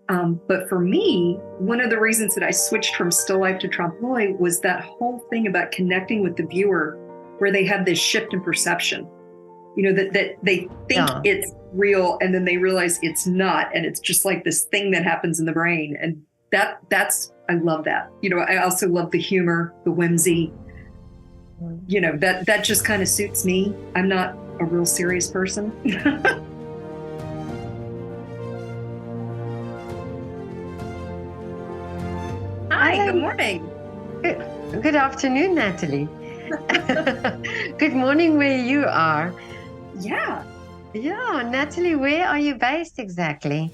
But for me, one of the reasons that I switched from still life to Tromp was that whole thing about connecting with the viewer, where they have this shift in perception. That they think Yeah. it's real, and then they realize it's not, and it's just like this thing that happens in the brain. And that's I love that. I also love the humor, the whimsy. That just kind of suits me. I'm not a real serious person. Hi, good Hello. morning. Good afternoon, Natalie. Good morning where you are. Yeah, Yeah, Natalie, where are you based exactly?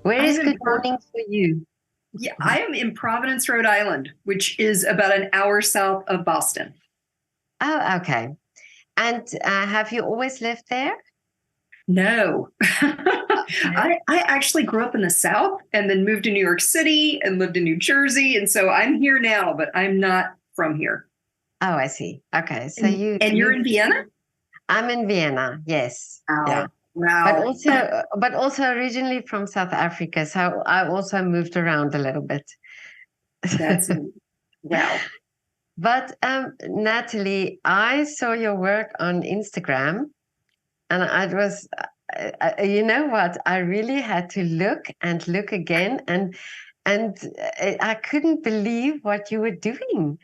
Where I'm is in good morning for you? yeah, I am in Providence, Rhode Island, which is about an hour south of Boston. Oh, okay. And have you always lived there? No. Okay. I actually grew up in the South and then moved to New York City and lived in New Jersey. And so I'm here now, but I'm not from here. Oh, I see. Okay. So And you're you in Vienna? I'm in Vienna. Yes. Yeah. Wow. But Wow. also originally from South Africa. So I also moved around a little bit. That's wow. But Natalie, I saw your work on Instagram, and I was, you know what? I really had to look and look again, and I couldn't believe what you were doing.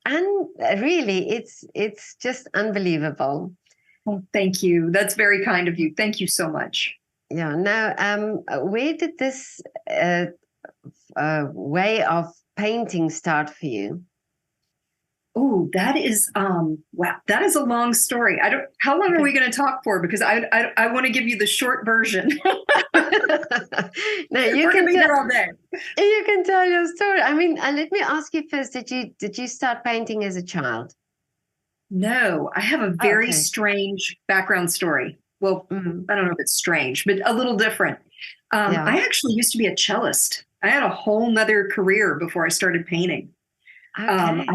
And really, it's just unbelievable. Well, thank you. That's very kind of you. Thank you so much. Yeah. Now, where did this way of painting start for you? Oh, that is wow. That is a long story. I don't How long are Okay. we going to talk for? Because I want to give you the short version. Now you We're going can to be tell. here all day. You can tell your story. I mean, let me ask you first, did you start painting as a child? No, I have a Oh, very okay. strange background story. Well, Mm, I don't know if it's strange, but a little different. yeah. I actually used to be a cellist. I had a whole nother career before I started painting. Okay.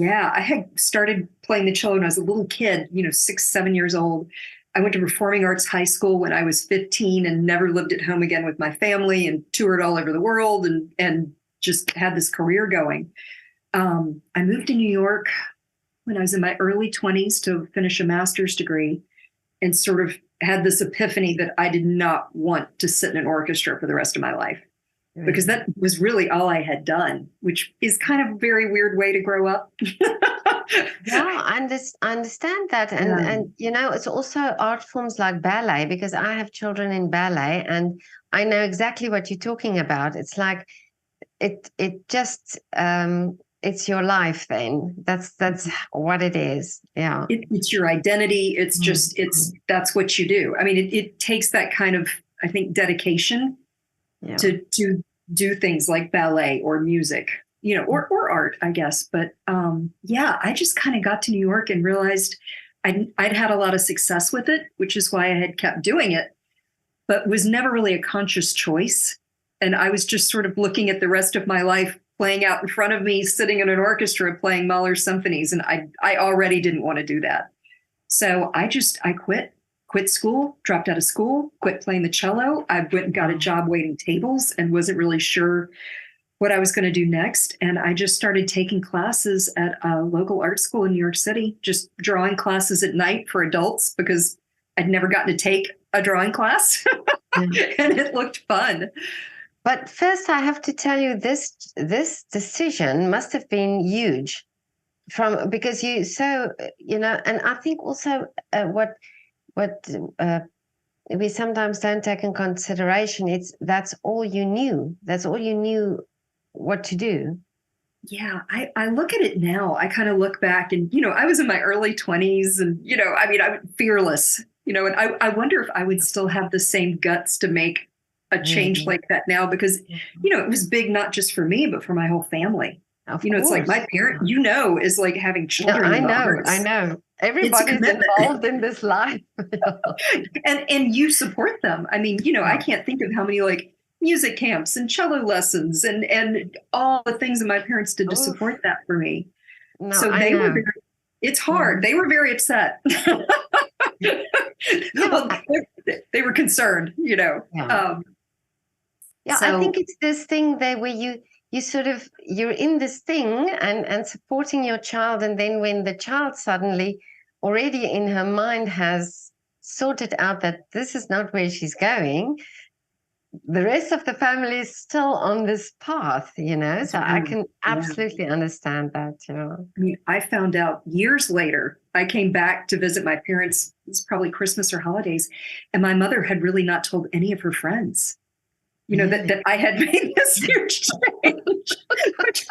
I had started playing the cello when I was a little kid, 6, 7 years old. I went to performing arts high school when I was 15 and never lived at home again with my family and toured all over the world and just had this career going. I moved to New York when I was in my early 20s to finish a master's degree and sort of had this epiphany that I did not want to sit in an orchestra for the rest of my life because Really. that was really all I had done, which is kind of a very weird way to grow up. Yeah, I understand that. And it's also art forms like ballet because I have children in ballet and I know exactly what you're talking about. It's like it just it's your life then. That's what it is. Yeah. It's your identity. It's just, Mm. that's what you do. I mean, it takes that kind of, I think, dedication Yeah. to do things like ballet or music, or art, I guess. But yeah, I just kind of got to New York and realized I'd had a lot of success with it, which is why I had kept doing it, but was never really a conscious choice. And I was just sort of looking at the rest of my life playing out in front of me, sitting in an orchestra playing Mahler's symphonies, and I already didn't want to do that. So I quit school, dropped out of school, quit playing the cello. I went and got a Wow. job waiting tables and wasn't really sure what I was going to do next. And I just started taking classes at a local art school in New York City, just drawing classes at night for adults because I'd never gotten to take a drawing class Yeah. and it looked fun. But first, I have to tell you this decision must have been huge from because and I think also what we sometimes don't take in consideration. It's that's all you knew. That's all you knew what to do. Yeah, I look at it now. I kind of look back and, I was in my early 20s and, I mean, I'm fearless, and I wonder if I would still have the same guts to make a change Really, like that now because, it was big, not just for me, but for my whole family. of It's like course. my parent, Yeah. is like having No, children I in the know, I arts. know. It's a Everybody's commitment. involved in this life. And you support them. I mean, I Yeah. can't think of how many like music camps and cello lessons and all the things that my parents did to Oof. support that for me. No, So I they were know. very, it's hard. Mhm. They were very upset. Yeah, Well, they were concerned. yeah. Um, Yeah, I So think it's this thing there where you sort of you're in this thing and supporting your child, and then when the child suddenly already in her mind has sorted out that this is not where she's going, the rest of the family is still on this path, you know. So I can yeah. absolutely understand that. Yeah. I mean, I found out years later. I came back to visit my parents. It's probably Christmas or holidays, and my mother had really not told any of her friends, Really? that I had made this huge change. Which,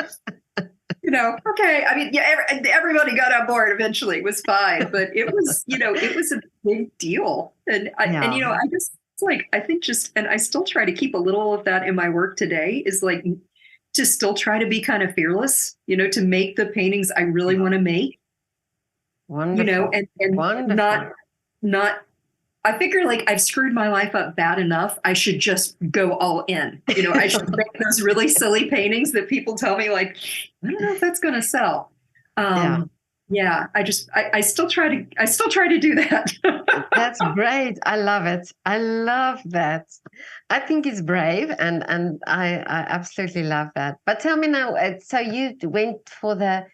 okay. I mean, yeah, everybody got on board eventually. It was fine, but it was a big deal. And Yeah. I just it's like I think just and I still try to keep a little of that in my work today. Is like to still try to be kind of fearless. To make the paintings I really want to make. Wonderful. And Wonderful. not I figure like I've screwed my life up bad enough. I should just go all in. I should make those really silly paintings that people tell me like, I don't know if that's going to sell. Yeah. Yeah, I still try to do that. That's great. I love it. I love that. I think it's brave, and I absolutely love that. But tell me now, so you went for the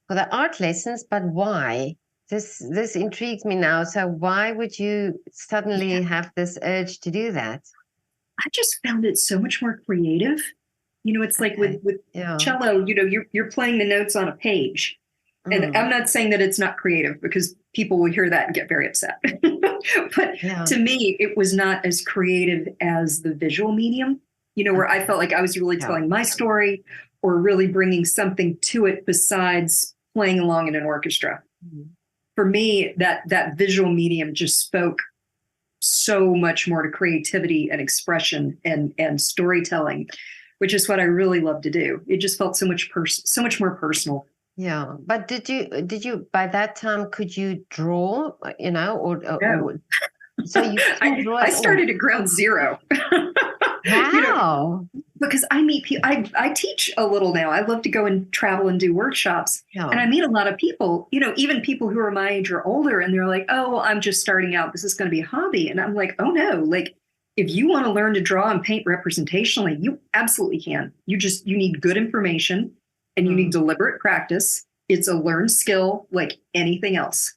art lessons, but why? This intrigues me now. So why would you suddenly Yeah, have this urge to do that? I just found it so much more creative. It's like Okay. with Yeah. cello, you're playing the notes on a page. And Mm. I'm not saying that it's not creative because people will hear that and get very upset. But Yeah. to me, it was not as creative as the visual medium, where I Okay. felt like I was really Yeah. telling my story or really bringing something to it besides playing along in an orchestra. Mm. For me, that visual medium just spoke so much more to creativity and expression and storytelling, which is what I really love to do. It just felt so much more personal. Yeah. But did you by that time could you draw, No, or so you couldn't draw I at all? started at ground zero. you know, How? because I meet people, I teach a little now. I love to go and travel and do workshops. And Yeah. I meet a lot of people, even people who are my age or older, and they're like, oh, well, I'm just starting out. This is going to be a hobby. And I'm like, oh no, like if you want to learn to draw and paint representationally, you absolutely can. You need good information and you need Mm. deliberate practice. It's a learned skill like anything else.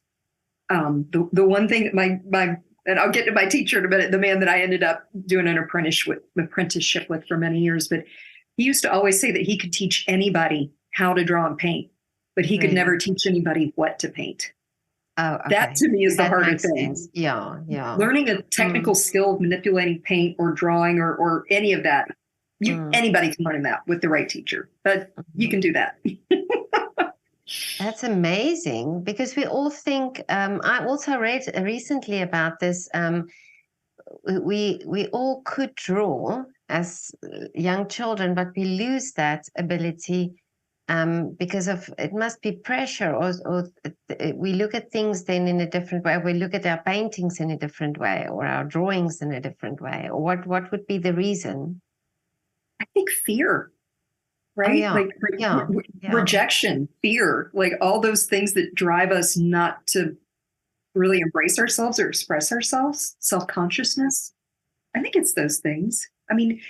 The one thing that my and I'll get to my teacher in a minute, the man that I ended up doing an apprenticeship with for many years, but he used to always say that he could teach anybody how to draw and paint, but he could never Really? teach anybody what to paint. Oh, That okay. to me is the That harder makes thing. sense. Yeah, yeah. Learning a technical Mm, skill of manipulating paint or drawing or any of that, mm, anybody can learn that with the right teacher, but you mhm. can do that. That's amazing because we all think. I also read recently about this. We all could draw as young children, but we lose that ability because of it must be pressure, or we look at things then in a different way. We look at our paintings in a different way, or our drawings in a different way. Or what would be the reason? I think fear, Oh right? yeah, Like yeah, yeah. rejection, fear, like all those things that drive us not to really embrace ourselves or express ourselves, self consciousness. I think it's those things. I mean,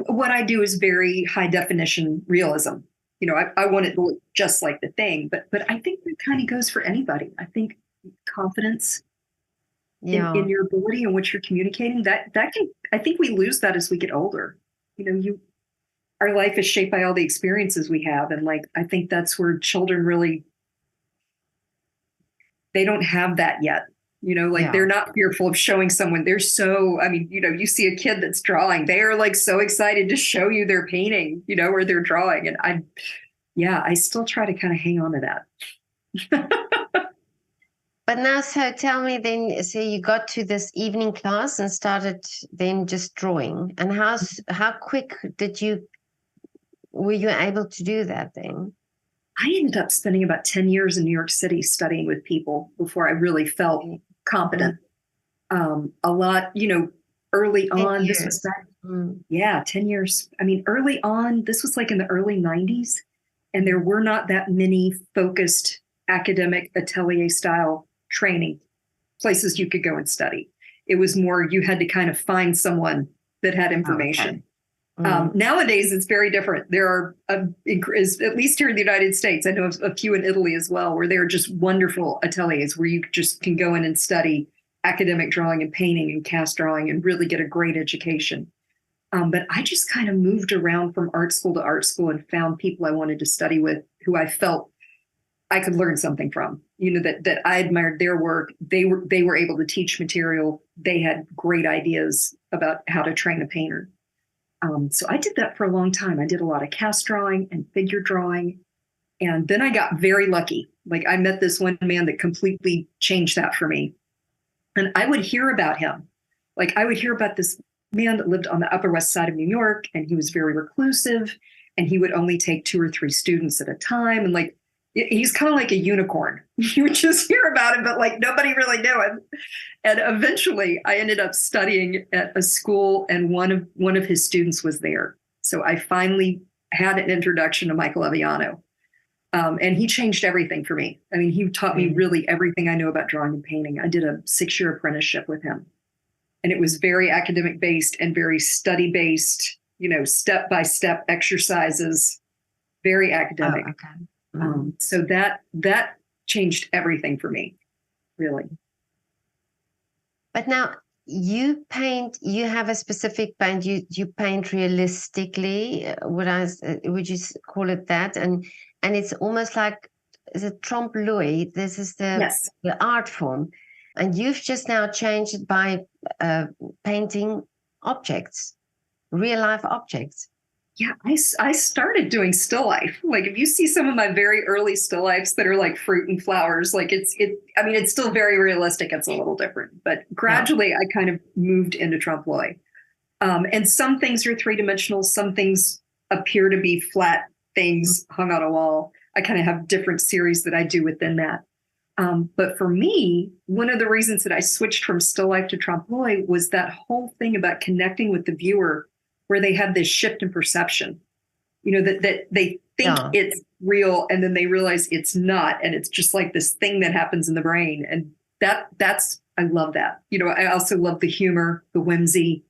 what I do is very high definition realism. I want it to look just like the thing, but I think that kind of goes for anybody. I think confidence in Yeah. your ability and what you're communicating that can I think we lose that as we get older. You our life is shaped by all the experiences we have, and like I think that's where children really they don't have that yet. Like Yeah. they're not fearful of showing someone. They're so, I mean, you see a kid that's drawing, they are like so excited to show you their painting, or their drawing. And yeah, I still try to kind of hang on to that. But now, so tell me then, so you got to this evening class and started then just drawing. And how quick were you able to do that then? I ended up spending about 10 years in New York City studying with people before I really felt Mm, competent. A lot, early 10 on, this was years. back, Mm, yeah, 10 years. I mean, early on, this was like in the early 90s, and there mm. were not that many focused academic atelier style training places you could go and study. It was more you had to kind of find someone that had Oh, okay. information. Nowadays, it's very different. There are, at least here in the United States, I know of a few in Italy as well, where there are just wonderful ateliers where you just can go in and study academic drawing and painting and cast drawing and really get a great education. But I just kind of moved around from art school to art school and found people I wanted to study with who I felt I could learn something from. That I admired their work. They were able to teach material. They had great ideas about how to train a painter. So I did that for a long time. I did a lot of cast drawing and figure drawing. And then I got very lucky. Like I met this one man that completely changed that for me. And I would hear about him. Like I would hear about this man that lived on the Upper West Side of New York, and he was very reclusive, and he would only take 2 or 3 students at a time. And like, he's kind of like a unicorn. You would just hear about him, but like nobody really knew him. And eventually I ended up studying at a school, and one of his students was there. So I finally had an introduction to Michael Aviano. And he changed everything for me. I mean, he taught me really everything I know about drawing and painting. I did a 6-year apprenticeship with him. And it was very academic based and very study based, step-by-step exercises, very academic. Oh, okay. So that changed everything for me, really. But now you have a specific paint, you paint realistically, would you call it that? And it's almost like, is it Tromp? This is Yes. the art form. And you've just now changed it by painting objects, real life objects. Yeah, I started doing still life. Like if you see some of my very early still lifes that are like fruit and flowers, like it's still very realistic. It's a little different, but gradually I kind of moved into Tromp. And some things are 3-dimensional. Some things appear to be flat things hung on a wall. I kind of have different series that I do within that. But for me, one of the reasons that I switched from still life to Tromp was that whole thing about connecting with the viewer, where they have this shift in perception, that they think it's real and then they realize it's not. And it's just like this thing that happens in the brain. And I love that. I also love the humor, the whimsy,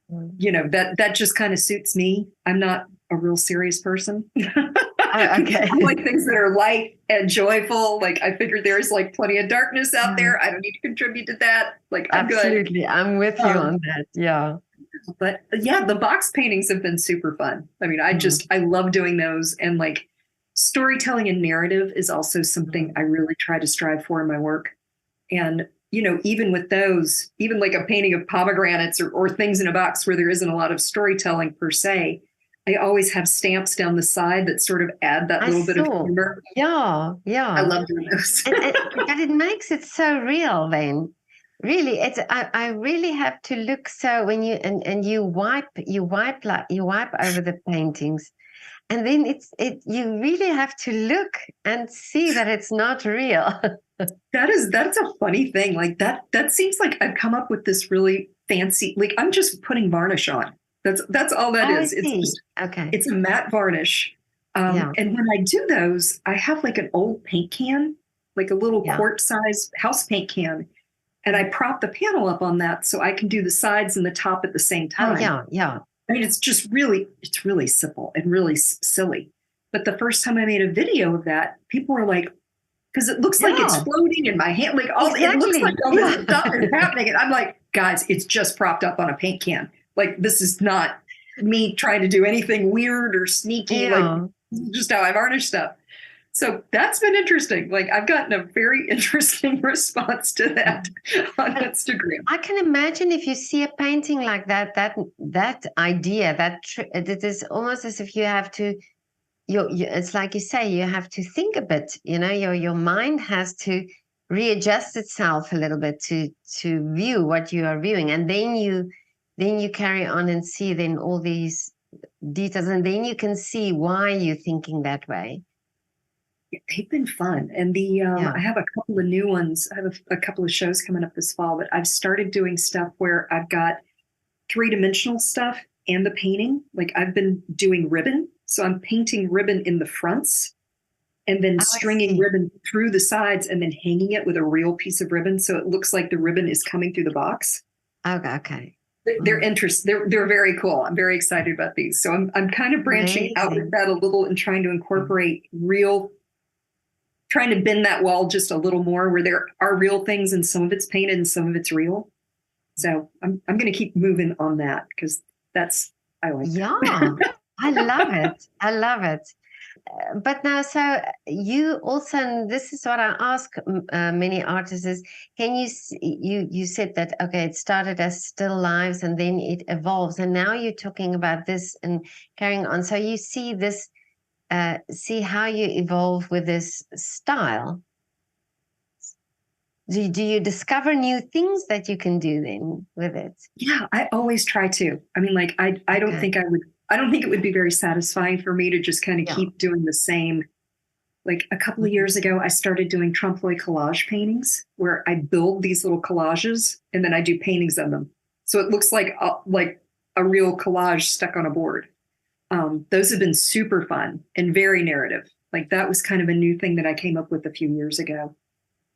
that just kind of suits me. I'm not a real serious person. Okay. I like things that are light and joyful. Like I figured there's like plenty of darkness out there. I don't need to contribute to that. Like I'm Absolutely. good. I'm with you on that. Yeah. But yeah, the box paintings have been super fun. I mean, I love doing those. And like storytelling and narrative is also something I really try to strive for in my work. And, even with those, even like a painting of pomegranates or things in a box where there isn't a lot of storytelling per se, I always have stamps down the side that sort of add that little bit of humor. Yeah. I love doing those. But it makes it so real then. Really, I really have to look. So when you wipe over the paintings, and then you really have to look and see that it's not real. That's a funny thing. Like that seems like I've come up with this really fancy, like I'm just putting varnish on. That's all that is. It's a matte varnish. And when I do those, I have like an old paint can, like a little quart size house paint can. And I prop the panel up on that so I can do the sides and the top at the same time. Yeah. I mean, it's really simple and really silly. But the first time I made a video of that, people were like, because it looks like it's floating in my hand, like it looks like all this stuff is happening. And I'm like, guys, it's just propped up on a paint can. Like this is not me trying to do anything weird or sneaky. Like this is just how I varnish stuff. So that's been interesting. Like I've gotten a very interesting response to that on Instagram. I can imagine if you see a painting like that idea, it is almost as if you have to, it's like you say, you have to think a bit, your mind has to readjust itself a little bit to view what you are viewing. And then you carry on and see then all these details, and then you can see why you're thinking that way. They've been fun. And I have a couple of new ones. I have a couple of shows coming up this fall, but I've started doing stuff where I've got 3-dimensional stuff and the painting. Like I've been doing ribbon. So I'm painting ribbon in the fronts and then stringing ribbon through the sides and then hanging it with a real piece of ribbon. So it looks like the ribbon is coming through the box. Okay. They're very cool. I'm very excited about these. So I'm kind of branching out with Amazing. that a little and trying to incorporate trying to bend that wall just a little more where there are real things and some of it's painted and some of it's real. So I'm going to keep moving on that because I like Yeah, that. I love it. I love it. But now, so you also, and this is what I ask many artists is, can you said that, okay, it started as still lives and then it evolves. And now you're talking about this and carrying on. So you see this, see how you evolve with this style. Do you discover new things that you can do then with it? Yeah, I always try to. I mean, like I don't Okay. think I don't think it would be very satisfying for me to just kind of Yeah. keep doing the same. Like a couple of Mhm. years ago, I started doing Tromp collage paintings where I build these little collages and then I do paintings of them. So it looks like a real collage stuck on a board. Those have been super fun and very narrative. Like that was kind of a new thing that I came up with a few years ago.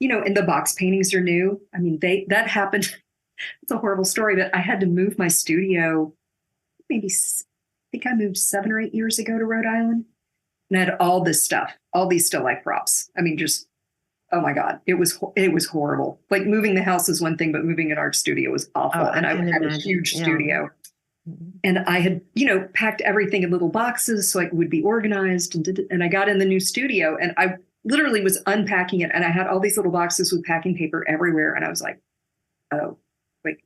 And the box paintings are new. I mean, that happened. It's a horrible story, but I had to move my studio. Maybe I think I moved 7 or 8 years ago to Rhode Island, and I had all this stuff, all these still life props. I mean, just oh my god, it was horrible. Like moving the house is one thing, but moving an art studio was Oh, awful. I And I can had a imagine. huge Yeah. studio, Mhm. and I had packed everything in little boxes so it would be organized. And I got in the new studio, and I literally was unpacking it, and I had all these little boxes with packing paper everywhere, and I was like, oh, like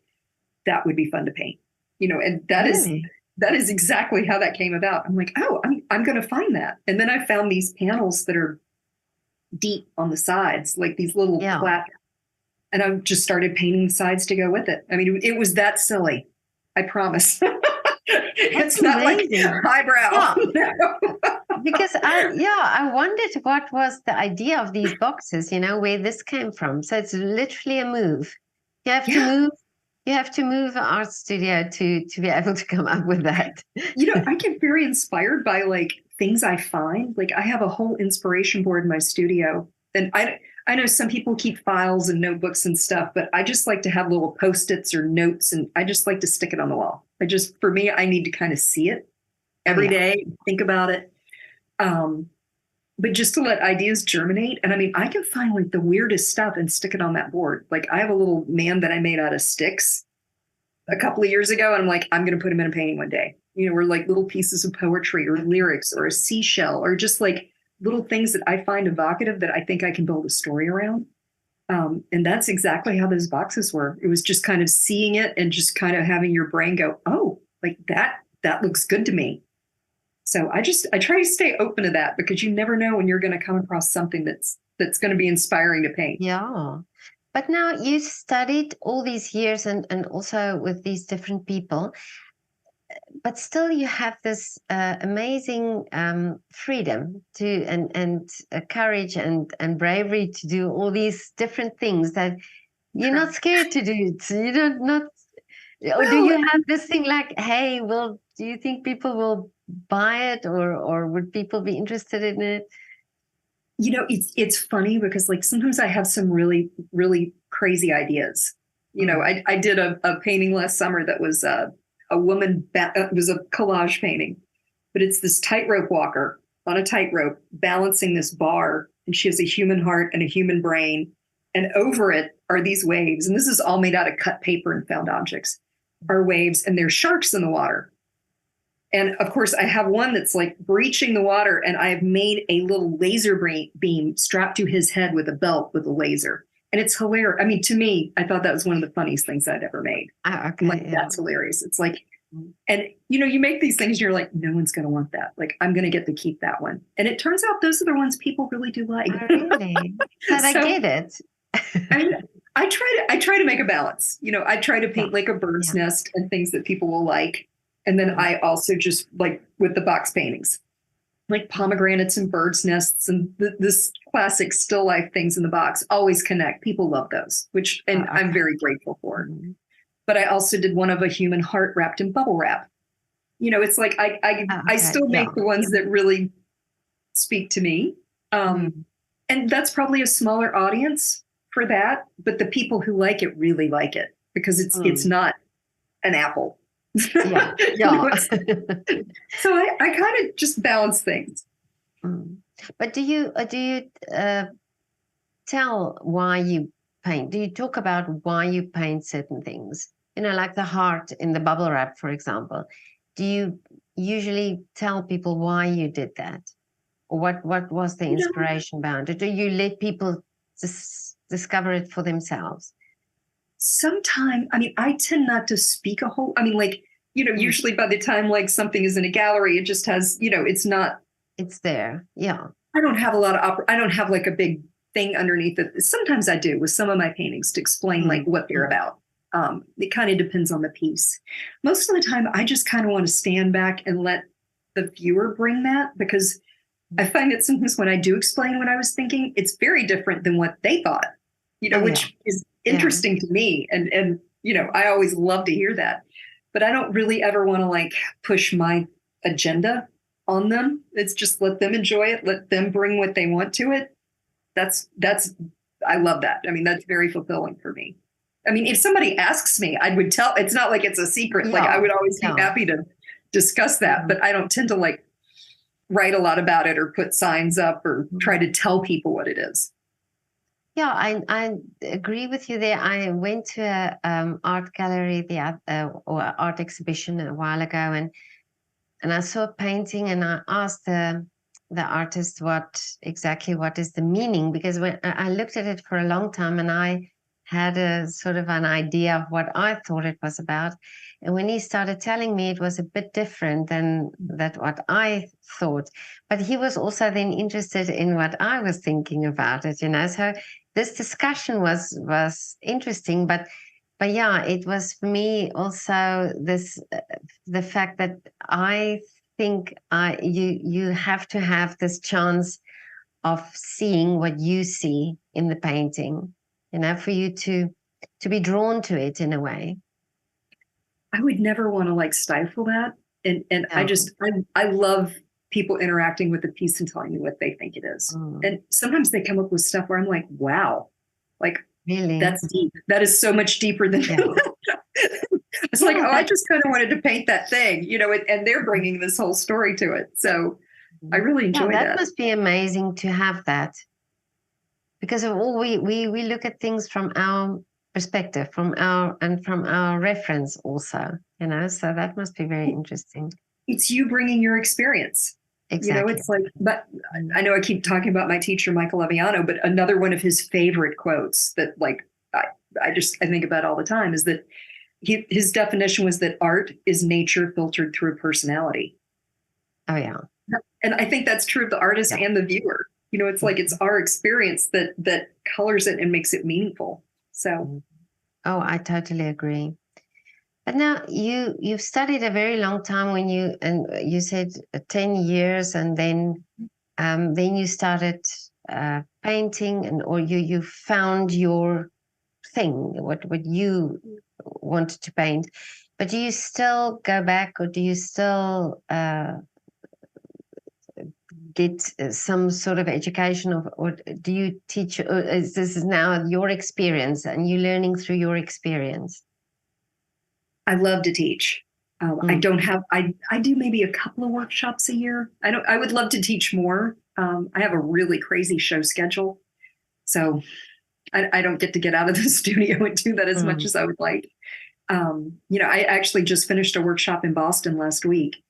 that would be fun to paint, and Really? that is exactly how that came about. I'm like, oh, I'm going to find that. And then I found these panels that are deep on the sides, like these little Yeah. plat, and I just started painting the sides to go with it. I mean, it was that silly. I promise. That's It's not like amazing. highbrow. Yeah. Because I wondered what was the idea of these boxes, where this came from. So it's literally a move. You have to Yeah. move, you have to move an art studio to be able to come up with that. I get very inspired by like things I find. Like I have a whole inspiration board in my studio. And I know some people keep files and notebooks and stuff, but I just like to have little post-its or notes and I just like to stick it on the wall. For me, I need to kind of see it Oh every yeah. day, think about it. Um, but just to let ideas germinate. And I mean, I can find like the weirdest stuff and stick it on that board. Like I have a little man that I made out of sticks a couple of years ago, and I'm like, I'm going to put him in a painting one day. Or like little pieces of poetry or lyrics or a seashell or just like little things that I find evocative that I think I can build a story around. And that's exactly how those boxes were. It was just kind of seeing it and just kind of having your brain go, oh, like that looks good to me. So I try to stay open to that because you never know when you're going to come across something that's going to be inspiring to paint. Yeah. But now you studied all these years and also with these different people, but still you have this amazing freedom to and courage and bravery to do all these different things that you're not scared to do. So you don't not. Or do Well, you have this thing like, hey, do you think people will buy it or would people be interested in it? it's funny because like sometimes I have some really, really crazy ideas. Mm. I did a painting last summer that was a woman, it was a collage painting, but it's this tightrope walker on a tightrope balancing this bar. And she has a human heart and a human brain. And over it are these waves. And this is all made out of cut paper and found objects, are waves. And there's sharks in the water. And of course, I have one that's like breaching the water, and I have made a little laser beam strapped to his head with a belt with a laser. And it's hilarious. I mean, to me, I thought that was one of the funniest things I'd ever made. Ah, I'm like, okay, yeah. that's hilarious. It's like, and you make these things, and you're like, no one's going to want that. Like, I'm going to get to keep that one. And it turns out those are the ones people really do like. Oh, really? So they So get it. I mean, I try to make a balance. I try to Yeah, paint like a bird's yeah. nest and things that people will like. And then Mhm. I also just like with the box paintings, like pomegranates and bird's nests and this classic still life things in the box always connect. People love those, Oh, and I'm okay. very grateful for. Mhm. But I also did one of a human heart wrapped in bubble wrap. It's like Oh, I okay. still Yeah. make the ones that really speak to me. Mhm. And that's probably a smaller audience for that, but the people who like it really like it because it's Mm. not an apple. Yeah. So I kind of just balance things. But do you tell why you paint? Do you talk about why you paint certain things? Like the heart in the bubble wrap, for example. Do you usually tell people why you did that? Or what was the inspiration behind it? Do you let people discover it for themselves? Sometimes, I mean, I tend not to speak a whole, I mean, like, usually by the time like something is in a gallery, it just has, it's not. It's there. Yeah. I don't have a lot of, I don't have like a big thing underneath it. Sometimes I do with some of my paintings to explain like what they're about. It kind of depends on the piece. Most of the time, I just kind of want to stand back and let the viewer bring that, because I find that sometimes when I do explain what I was thinking, it's very different than what they thought, which is interesting to me. And, I always love to hear that, but I don't really ever want to like push my agenda on them. It's just let them enjoy it. Let them bring what they want to it. I love that. I mean, that's very fulfilling for me. I mean, if somebody asks me, I would tell, it's not like it's a secret. Like I would always be happy to discuss that, but I don't tend to like write a lot about it or put signs up or try to tell people what it is. Yeah, I agree with you there. I went to a art gallery or art exhibition a while ago, and I saw a painting, and I asked the artist what is the meaning, because when I looked at it for a long time, and I had a sort of an idea of what I thought it was about. And when he started telling me, it was a bit different than what I thought. But he was also then interested in what I was thinking about it, So this discussion was interesting, but yeah, it was for me also the fact that I think you have to have this chance of seeing what you see in the painting, for you to be drawn to it in a way. I would never want to like stifle that. And I love people interacting with the piece and telling me what they think it is. And sometimes they come up with stuff where I'm like, wow, like really, that's deep. That is so much deeper than it's like, I just kind of wanted to paint that thing, and they're bringing this whole story to it. So I really enjoy that. That must be amazing to have that, because of all we look at things from our perspective, from our reference also, so that must be very interesting. It's you bringing your experience. Exactly. It's like, but I know I keep talking about my teacher, Michael Leviano, but another one of his favorite quotes that like, I think about all the time is that his definition was that art is nature filtered through personality. Oh, yeah. And I think that's true of the artist and the viewer. It's like it's our experience that colors it and makes it meaningful. So. Oh, I totally agree. But now you've studied a very long time when you said 10 years, and then you started painting, or you found your thing, what you wanted to paint. But do you still go back, or do you still get some sort of education, or do you teach? Or this is now your experience, and you're learning through your experience? I love to teach. I don't have, I do maybe a couple of workshops a year. I would love to teach more. I have a really crazy show schedule. So I don't get out of the studio and do that as much as I would like. I actually just finished a workshop in Boston last week,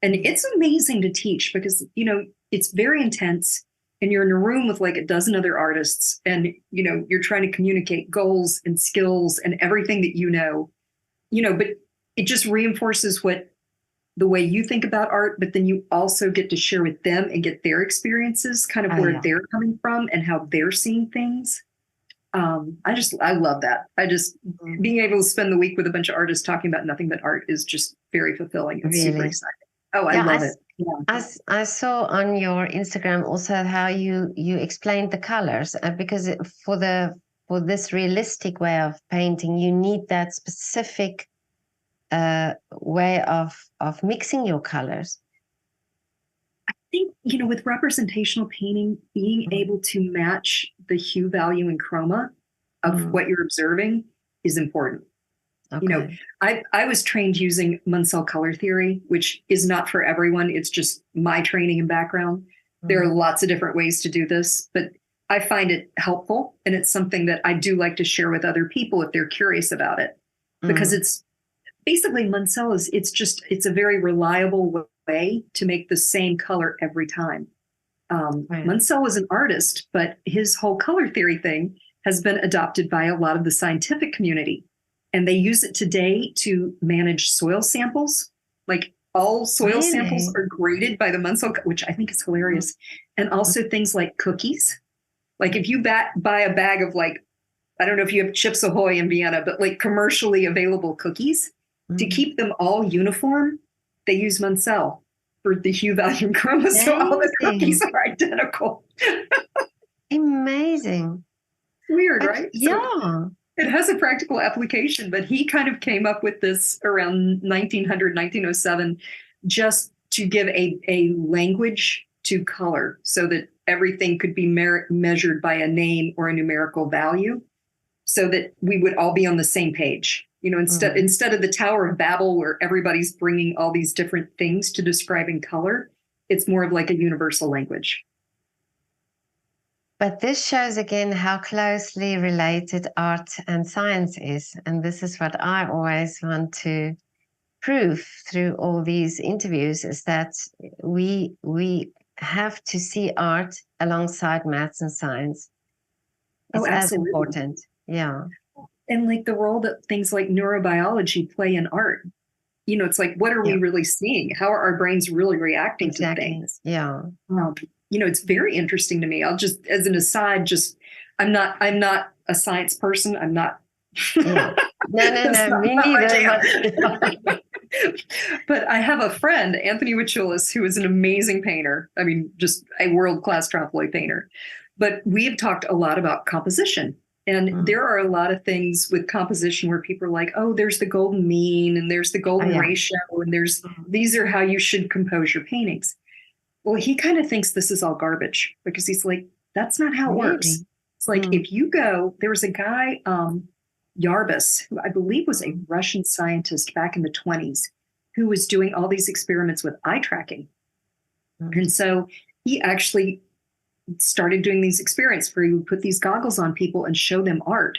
and it's amazing to teach because, it's very intense, and you're in a room with like a dozen other artists, and, you're trying to communicate goals and skills and everything that but it just reinforces the way you think about art, but then you also get to share with them and get their experiences, kind of where they're coming from and how they're seeing things. I love that. Being able to spend the week with a bunch of artists talking about nothing but art is just very fulfilling and super exciting. Oh, I love it. Yeah. I saw on your Instagram also how you explained the colors, because for this realistic way of painting, you need that specific way of mixing your colors. I think, with representational painting, being able to match the hue, value, and chroma of what you're observing is important. You know, Okay. I was trained using Munsell color theory, which is not for everyone. It's just my training and background. There are Mm. lots of different ways to do this, but I find it helpful. And it's something that I do like to share with other people if they're curious about it, because Mm. it's basically Munsell is, it's a very reliable way to make the same color every time. Right. Munsell was an artist, but his whole color theory thing has been adopted by a lot of the scientific community. And they use it today to manage soil samples. Like all soil samples Really? are graded by the Munsell, which I think is Mm. hilarious. And also things like cookies. Like if you buy a bag of like, I don't know if you have Chips Ahoy in Vienna, but like commercially available cookies, to Mm. keep them all uniform, they use Munsell for the hue, value, and chroma. So all the cookies Amazing. are identical. Amazing. Weird, But right? So yeah. it has a practical application, but he kind of came up with this around 1900, 1907, just to give a language to color so that everything could be measured by a name or a numerical value so that we would all be on the same page. You know, Mm. instead of the Tower of Babel where everybody's bringing all these different things to describing color, it's more of like a universal language. But this shows again how closely related art and science is. And this is what I always want to prove through all these interviews is that we have to see art alongside maths and science. Oh, It's as absolutely. important. Yeah. And like the role that things like neurobiology play in art. You know, it's like, what are we Yeah. really seeing? How are our brains really reacting to Exactly. things? Yeah. Um, you know, it's very interesting to me. I'll just, as an aside, just I'm not a science person. I'm not. Yeah. No, no, That's no. Me not my neither. jam. But But I have a friend, Anthony Wachulis, who is an amazing painter. I mean, just a world class trompe l'oeil painter. But we have talked a lot about composition. And Mm. there are a lot of things with composition where people are like, oh, there's the golden mean and there's the Oh golden yeah. ratio, and there's Mm. these are how you should compose your paintings. Well, he kind of thinks this is all garbage because he's like, that's not how it works. Really? It's like Mm. if you go, there was a guy, Yarbus, who I believe was a Mm. Russian scientist back in the 20s, who was doing all these experiments with eye tracking. Mm. And so he actually started doing these experiments where he would put these goggles on people and show them art.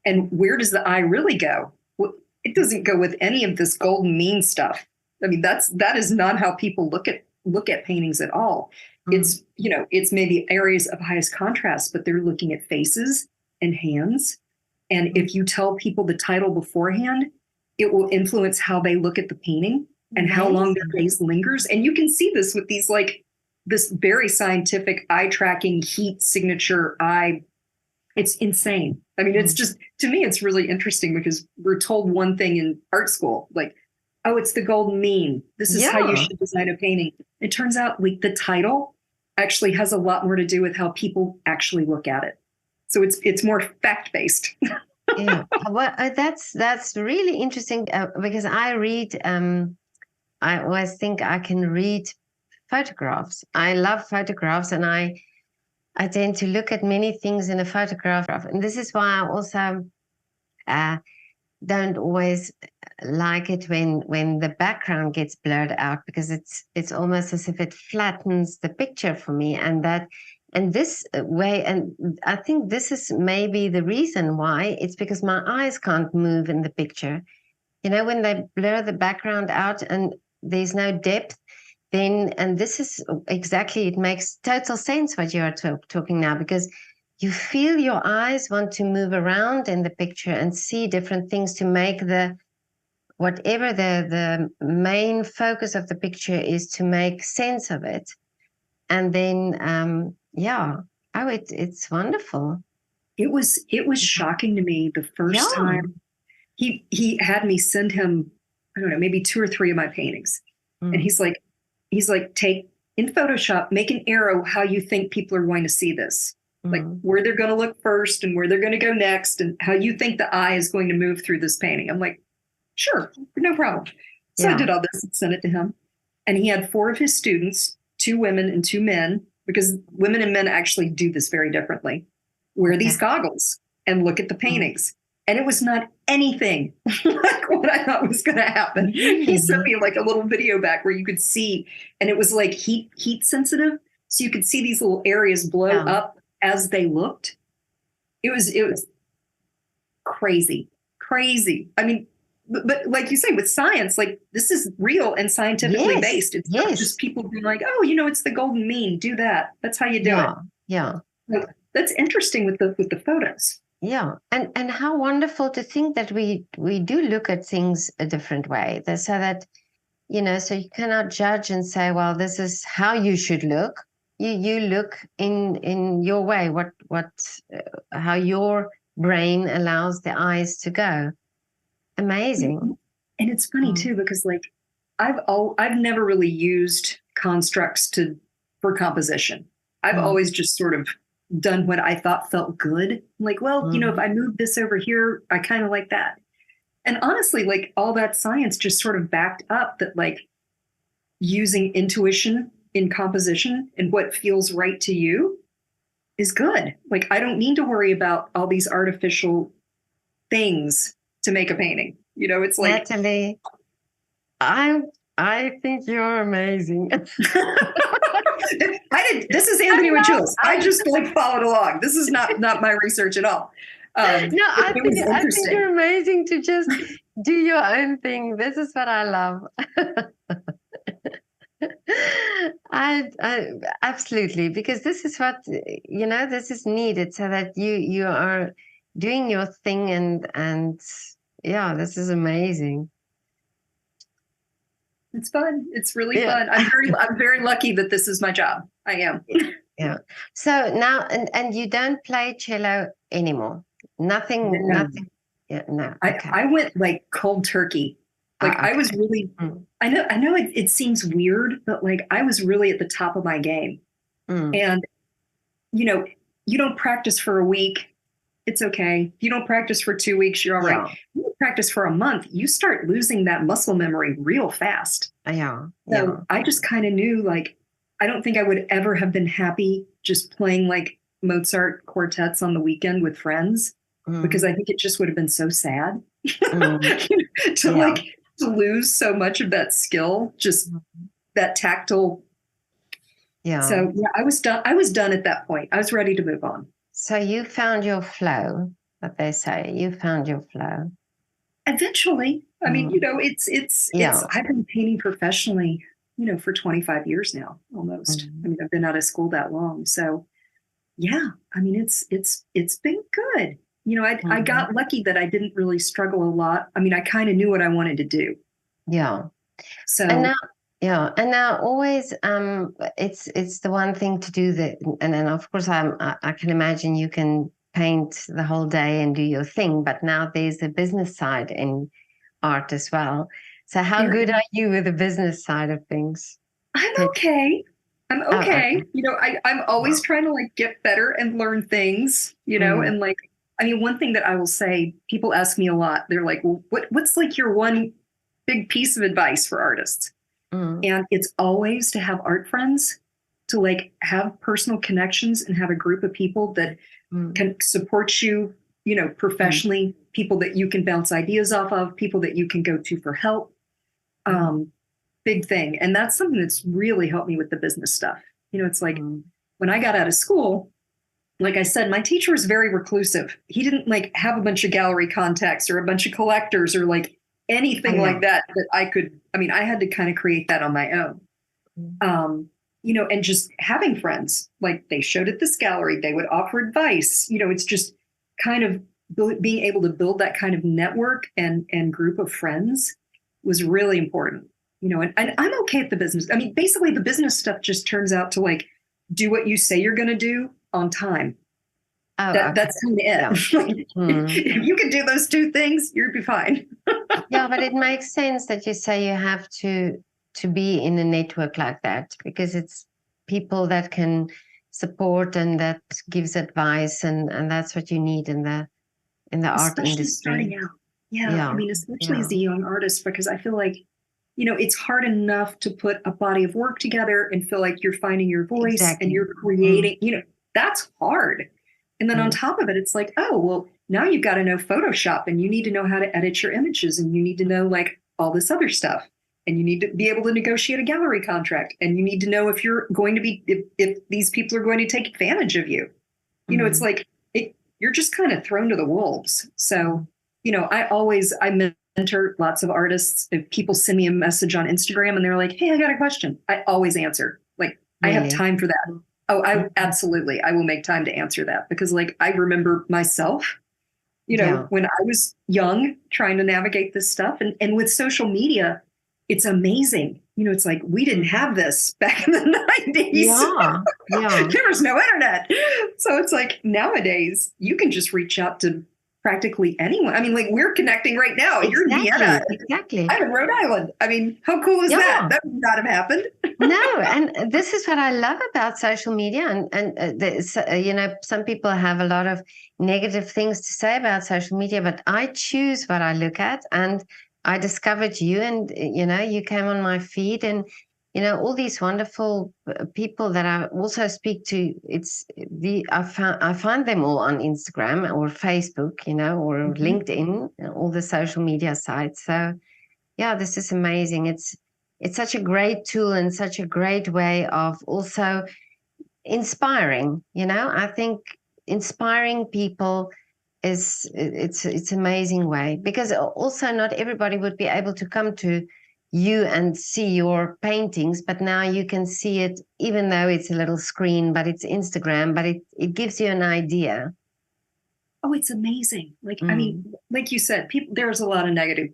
And where does the eye really go? Well, it doesn't go with any of this golden mean stuff. I mean, that is not how people look at paintings at all. Mm. It's, you know, it's maybe areas of highest contrast, but they're looking at faces and hands. And Mm. if you tell people the title beforehand, it will influence how they look at the painting and how long their Amazing. gaze lingers. And you can see this with these like this very scientific eye tracking heat signature eye. It's insane. I mean, it's Mm. just, to me, it's really interesting because we're told one thing in art school, like, oh, it's the golden mean. This is how you Yeah. should design a painting. It turns out like the title actually has a lot more to do with how people actually look at it. So it's more fact based. Yeah. Well, that's really interesting because I read. I always think I can read photographs. I love photographs, and I tend to look at many things in a photograph, and this is why I also uh, don't always like it when the background gets blurred out because it's almost as if it flattens the picture for me, and this way, and I think this is maybe the reason why it's because my eyes can't move in the picture. You know, when they blur the background out and there's no depth, then, and this is exactly, it makes total sense what you are talking now, because you feel your eyes want to move around in the picture and see different things to make the whatever the main focus of the picture is to make sense of it. And then yeah, oh, it's wonderful. It was shocking to me the first Yeah. time he had me send him, I don't know, maybe two or three of my paintings. And Mm. he's like, take in Photoshop, make an arrow how you think people are going to see this. Like Mm. where they're going to look first and where they're going to go next and how you think the eye is going to move through this painting. I'm like, sure, no problem. So I Yeah. did all this and sent it to him. And he had four of his students, two women and two men, because women and men actually do this very differently. Wear Okay. these goggles and look at the Mm. paintings. And it was not anything like what I thought was going to happen. He sent me like a little video back where you could see, and it was like heat sensitive. So you could see these little areas blow up as they looked. It was crazy. I mean, but like you say, with science, like this is real and scientifically based. It's not just people being like, oh, it's the golden mean. Do that. That's how you do it. Yeah. That's interesting with the photos. Yeah. And how wonderful to think that we do look at things a different way. So that, so you cannot judge and say, well, this is how you should look. You look in your way, how your brain allows the eyes to go. Amazing. And it's funny too, because like I've never really used constructs for composition. I've always just sort of done what I thought felt good. Like, well, if I move this over here, I kind of like that. And honestly, like all that science just sort of backed up that like using intuition in composition and what feels right to you is good. Like I don't need to worry about all these artificial things to make a painting. It's like Natalie, I think you're amazing. This is Anthony with Jules. I just like followed along. This is not my research at all. I think you're amazing to just do your own thing. This is what I love. I absolutely, because this is what this is needed so that you are doing your thing and yeah, this is amazing. It's fun. It's really fun. I'm very lucky that this is my job. I am. Yeah. So now, and you don't play cello anymore. Nothing. Yeah. No. Okay. I went like cold turkey. Like I was really. I know. It seems weird, but like I was really at the top of my game. And you don't practice for a week. It's okay. If you don't practice for 2 weeks, you're all right. If you practice for a month, you start losing that muscle memory real fast. So I just kind of knew, like, I don't think I would ever have been happy just playing like Mozart quartets on the weekend with friends, because I think it just would have been so sad to lose so much of that skill, just that tactile. Yeah. So yeah, I was done at that point. I was ready to move on. So you found your flow, that they say. You found your flow. Eventually. I mean, it's I've been painting professionally, for 25 years now, almost. I mean, I've been out of school that long. So yeah, I mean, it's been good. I got lucky that I didn't really struggle a lot. I mean, I kind of knew what I wanted to do. Yeah. So and now always it's the one thing to do that, and then of course I can imagine you can paint the whole day and do your thing, but now there's a business side in art as well. So how good are you with the business side of things? I'm okay. I'm okay. I'm always trying to like get better and learn things, and like, I mean, one thing that I will say, people ask me a lot, they're like, well, what's like your one big piece of advice for artists? And it's always to have art friends, to like have personal connections and have a group of people that can support you, professionally, people that you can bounce ideas off of, people that you can go to for help. Big thing. And that's something that's really helped me with the business stuff. It's like when I got out of school, like I said, my teacher was very reclusive. He didn't like have a bunch of gallery contacts or a bunch of collectors or like anything like that I could. I mean, I had to kind of create that on my own. And just having friends, like they showed at this gallery, they would offer advice. It's just kind of being able to build that kind of network and group of friends was really important. And I'm okay at the business. I mean, basically the business stuff just turns out to like do what you say you're going to do on time. That's kind of it. If you can do those two things, you'll be fine. Yeah, but it makes sense that you say you have to be in a network like that, because it's people that can support and that gives advice, and that's what you need in the art industry. Starting out. Yeah. I mean, especially as a young artist, because I feel like, it's hard enough to put a body of work together and feel like you're finding your voice and you're creating, that's hard. And then on top of it, it's like, oh, well, now you've got to know Photoshop, and you need to know how to edit your images, and you need to know like all this other stuff. And you need to be able to negotiate a gallery contract, and you need to know if you're going to be, if these people are going to take advantage of you. You know, it's like, you're just kind of thrown to the wolves. So, you know, I mentor lots of artists. If people send me a message on Instagram and they're like, hey, I got a question, I always answer. Like, Really? I have time for that. Oh, I absolutely, I will make time to answer that, because like, I remember myself, you know, when I was young, trying to navigate this stuff, and with social media, it's amazing. You know, it's like, we didn't have this back in the 90s. Yeah. There was no internet. So it's like, nowadays you can just reach out to practically anyone. I mean, like, we're connecting right now. Exactly, You're in Vienna. exactly. I'm in Rhode Island. I mean, how cool is that? That would not have happened. No, and this is what I love about social media. You know, some people have a lot of negative things to say about social media, but I choose what I look at. And I discovered you, and you know, you came on my feed, and you know, all these wonderful people that I also speak to. I find them all on Instagram or Facebook, you know, or LinkedIn, all the social media sites. So yeah, this is amazing. It's such a great tool and such a great way of also inspiring. You know, I think inspiring people it's amazing way, because also not everybody would be able to come to you and see your paintings, but now you can see it, even though it's a little screen, but it's Instagram, but it gives you an idea. Oh, it's amazing. Like, I mean, like you said, there's a lot of negative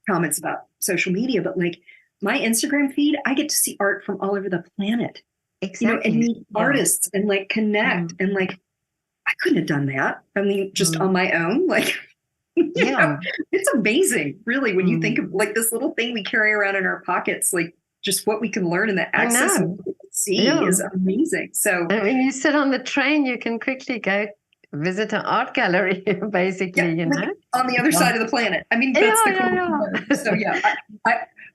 comments about social media, but like, my Instagram feed, I get to see art from all over the planet. Exactly. You know, and meet artists and like connect, and like, I couldn't have done that. I mean, just on my own, like, you know, it's amazing, really, when you think of like this little thing we carry around in our pockets, like just what we can learn and the access and see is amazing. So when you sit on the train, you can quickly go visit an art gallery, basically, you know, on the other side of the planet. I mean, that's the cool thing. So yeah,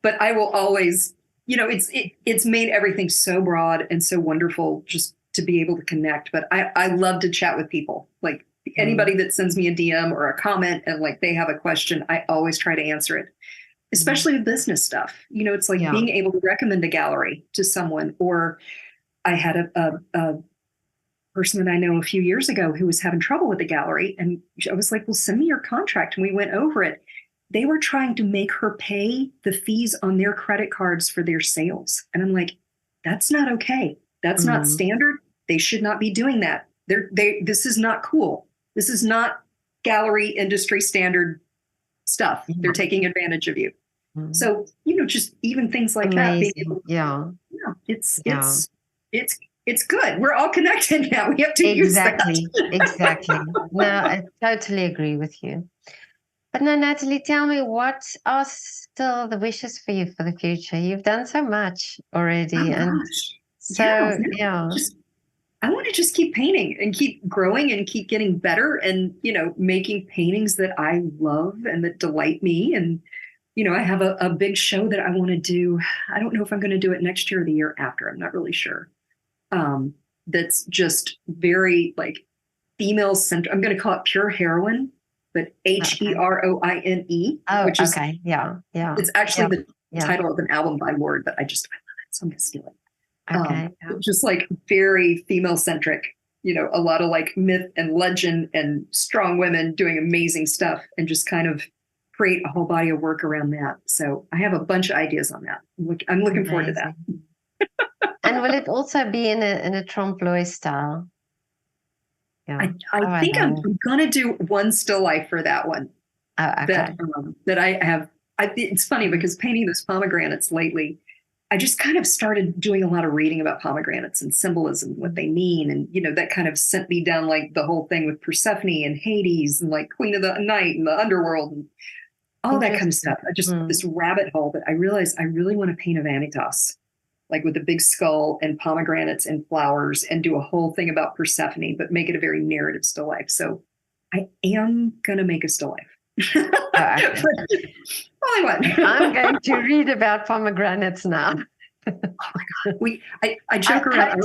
but I will always, you know, it's made everything so broad and so wonderful just to be able to connect. But I love to chat with people. Like, anybody that sends me a DM or a comment and like they have a question, I always try to answer it, especially with business stuff. You know, it's like being able to recommend a gallery to someone. Or I had a person that I know a few years ago who was having trouble with a gallery, and I was like, well, send me your contract. And we went over it. They were trying to make her pay the fees on their credit cards for their sales. And I'm like, that's not okay. That's not standard. They should not be doing that. This is not cool. This is not gallery industry standard stuff. They're taking advantage of you. So, you know, just even things like that. It's good. We're all connected now. We have to use that. Exactly. No, I totally agree with you. But now, Natalie, tell me, what are still the wishes for you for the future? You've done so much already. I want to just keep painting and keep growing and keep getting better, and, you know, making paintings that I love and that delight me. And, you know, I have a big show that I want to do. I don't know if I'm going to do it next year or the year after. I'm not really sure. That's just very like female centered. I'm going to call it Pure Heroine, but HEROINE. Which is, it's actually the title of an album by Lorde, but I love it, so I'm going to steal it. Just like very female centric, you know, a lot of like myth and legend and strong women doing amazing stuff, and just kind of create a whole body of work around that. So I have a bunch of ideas on that. I'm looking forward to that. And will it also be in a Tromp style? I think I'm going to do one still life for that one. That I have. It's funny because painting those pomegranates lately, I just kind of started doing a lot of reading about pomegranates and symbolism, what they mean. And, you know, that kind of sent me down like the whole thing with Persephone and Hades and like Queen of the Night and the underworld and all that kind of stuff. I just, this rabbit hole, but I realized I really want to paint a vanitas, like with a big skull and pomegranates and flowers, and do a whole thing about Persephone, but make it a very narrative still life. So I am going to make a still life. Only one. I'm going to read about pomegranates now. I joke around.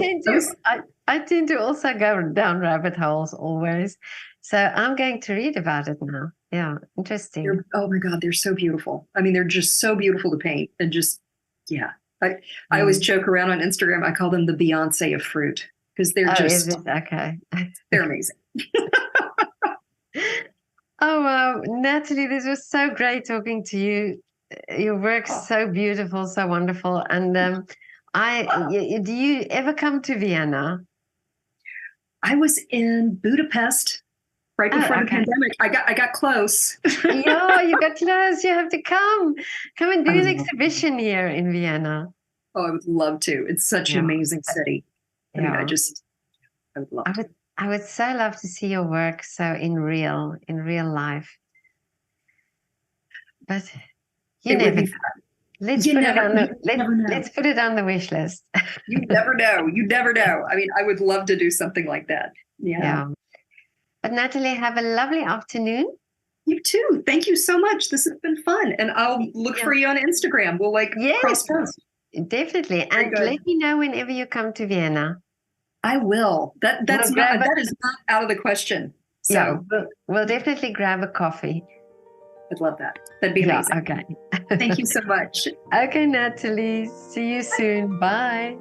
I tend to also go down rabbit holes always. So I'm going to read about it now. Yeah, interesting. Oh my God, they're so beautiful. I mean, they're just so beautiful to paint and just, yeah. I always joke around on Instagram. I call them the Beyonce of fruit because they're Is it? Okay. they're amazing. Oh, wow. Natalie, this was so great talking to you. Your work's so beautiful, so wonderful. And do you ever come to Vienna? I was in Budapest right Oh, before the okay. pandemic. I got close. Yeah, you got close. You have to come. Come and do I would an love to. exhibition here in Vienna. Oh, I would love to. It's such an Yeah, amazing city. I mean, yeah. I would love I to. would I would so love to see your work so in real life. But you It would never be know. fun. Let's put it on You the never know. let's put it on the wish list. You never know. You never know. I mean, I would love to do something like that. Yeah. Yeah. But Natalie, have a lovely afternoon. You too. Thank you so much. This has been fun. And I'll look Yeah. for you on Instagram. We'll like cross Yes, paths. definitely. Very And good. let me know whenever you come to Vienna. I will. We'll grab that is not out of the question. yeah, So we'll definitely grab a coffee. I'd love that. That'd be Yeah, amazing. okay. Thank you so much. Okay, Natalie. See you soon. Bye.